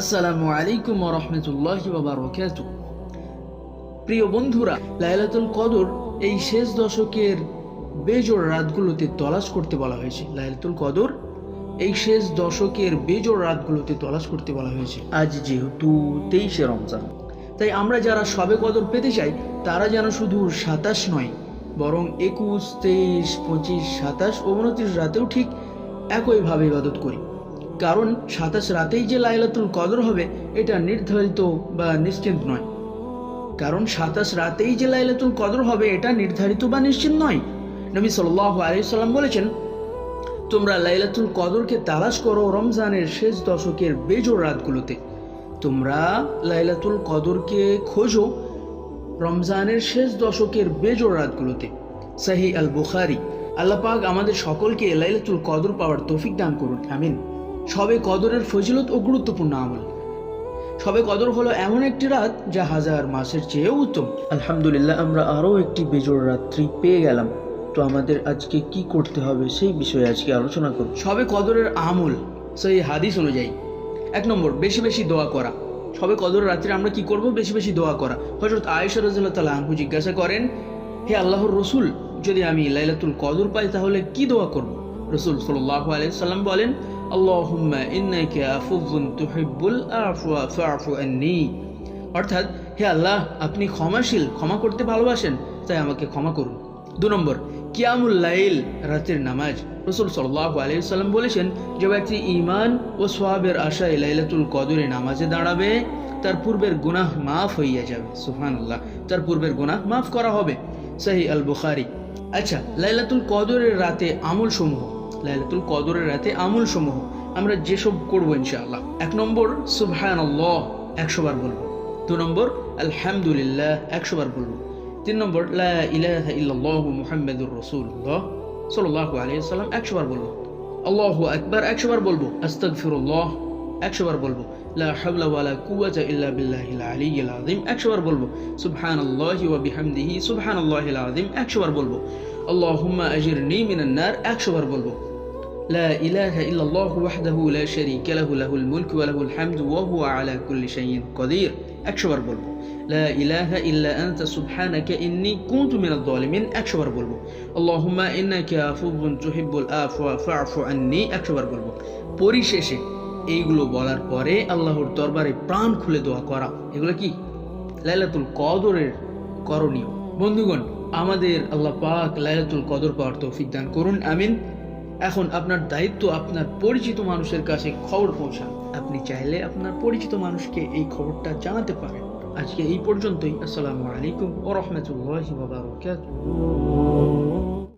আসসালামু আলাইকুম ওয়া রাহমাতুল্লাহি ওয়া বারাকাতুহু। প্রিয় বন্ধুরা, লাইলাতুল কদর এই শেষ দশকের বেজোড় রাতগুলোতে তলাশ করতে বলা হয়েছে। লাইলাতুল কদর এই শেষ দশকের বেজোড় রাতগুলোতে তলাশ করতে বলা হয়েছে। আজ যেহেতু 23শে রমজান, তাই আমরা যারা শবে কদর পেতে চাই তারা যেন শুধু 27 নয়, বরং 21, 23, 25, 27 ও 29 রাতেও ঠিক একইভাবে ইবাদত করি। কারণ 27 রাতেই যে লাইলাতুল কদর হবে এটা নির্ধারিত বা নিশ্চিত নয়। নবী সাল্লাল্লাহু আলাইহি সাল্লাম বলেছেন, তোমরা লাইলাতুল কদরকে তালাশ করো রমজানের শেষ দশকের বেজোড় রাতগুলোতে। তোমরা লাইলাতুল কদরকে খোঁজো রমজানের শেষ দশকের বেজোড় রাতগুলোতে। সহিহ আল বুখারী। আল্লাহ পাক আমাদের সকলকে লাইলাতুল কদর পাওয়ার তৌফিক দান করুন, আমিন। শবে কদরের ফজিলত ও গুরুত্বপূর্ণ আমল। শবে কদর হলো এমন একটি রাত যা হাজার মাসের চেয়েও উত্তম। আলহামদুলিল্লাহ, আমরা আরও একটি বেজোড় রাত্রি পেয়ে গেলাম। তো আমাদের আজকে কি করতে হবে সেই বিষয়ে আজকে আলোচনা করব। শবে কদরের আমল সেই হাদিস অনুযায়ী 1 নম্বর, বেশি বেশি দোয়া করা। শবে কদরের রাত্রে আমরা কি করব? বেশি বেশি দোয়া করা। হযরত আয়েশা রাদিয়াল্লাহু তাআলা আনহা জিজ্ঞাসা করেন, হে আল্লাহর রাসূল, যদি আমি লাইলাতুল কদর পাই তাহলে কি দোয়া করব? রাসূল সাল্লাল্লাহু আলাইহি সাল্লাম বলেন, আল্লাহুম্মা ইন্নাকা আফুযুন তুহিব্বুল আফওয়া ফা'ফু আন্নী। অর্থাৎ, হে আল্লাহ, আপনি ক্ষমাশীল, ক্ষমা করতে ভালোবাসেন, তাই আমাকে ক্ষমা করুন। 2 নম্বর, কিয়ামুল লাইল, রাতের নামাজ। রাসূল সাল্লাল্লাহু আলাইহি সাল্লাম বলেছেন, যে ব্যক্তি ঈমান ও সওয়াবের আশায় লাইলাতুল কদরে নামাজে দাঁড়াবে তার পূর্বের গুনাহ মাফ হইয়া যাবে। সুবহানাল্লাহ, তার পূর্বের গুনাহ মাফ করা হবে। সহিহ আল বুখারী। আচ্ছা, লাইলাতুল কদরের রাতে আমল সমূহ আমরা যেসব করবো ইনশাআল্লাহ। 1 নম্বর, সুবহানাল্লাহ 100 বার বলবো। 2 নম্বর, আলহামদুলিল্লাহ 100 বার বলবো। 3 নম্বর, লা ইলাহা ইল্লাল্লাহু মুহাম্মাদুর রাসূলুল্লাহ সাল্লাল্লাহু আলাইহি ওয়াসাল্লাম 100 বার বলবো। আল্লাহু আকবার 100 বার বলবো। আস্তাগফিরুল্লাহ 100 বার বলবো। লা হাওলা ওয়ালা কুওয়াতা ইল্লা বিল্লাহিল আলিয়্যিল আযীম 100 বার বলবো। সুবহানাল্লাহি ওয়া বিহামদিহি সুবহানাল্লাহিল আযীম 100 বার বলবো। আল্লাহুম্মা আজিরনি মিনান নার 100 বার বলবো। লা ইলাহা ইল্লাল্লাহু ওয়াহদাহু লা শারীকা লাহু লাহুল মুলকু ওয়া লাহুল হামদু ওয়া হুয়া আলা কুল্লি শাইইন কাদির 100 বার বলবো। লা ইলাহা ইল্লা আনতা সুবহানাকা ইন্নী কুনতু মিনাজ জালিমিন 100 বার বলবো। আল্লাহুম্মা ইন্নাকা আফুযুন তুহিব্বুল আফওয়া ফা'ফু আন্নী 100 বার বলবো। পরিশেষে এইগুলো বলার পরে আল্লাহর দরবারে প্রাণ খুলে দোয়া করা, এগুলো কি লাইলাতুল কদরের করণীয়। বন্ধুগণ, আমাদের আল্লাহ পাক লাইলাতুল কদর পাওয়ার তৌফিক দান করুন, আমিন। এখন আপনার দায়িত্ব আপনার পরিচিত মানুষের কাছে খবর পৌঁছান। আপনি চাইলে আপনার পরিচিত মানুষকে এই খবরটা জানাতে পারেন। আজকে এই পর্যন্তই। আসসালামু আলাইকুম ওয়া রাহমাতুল্লাহি ওয়া বারাকাতুহু।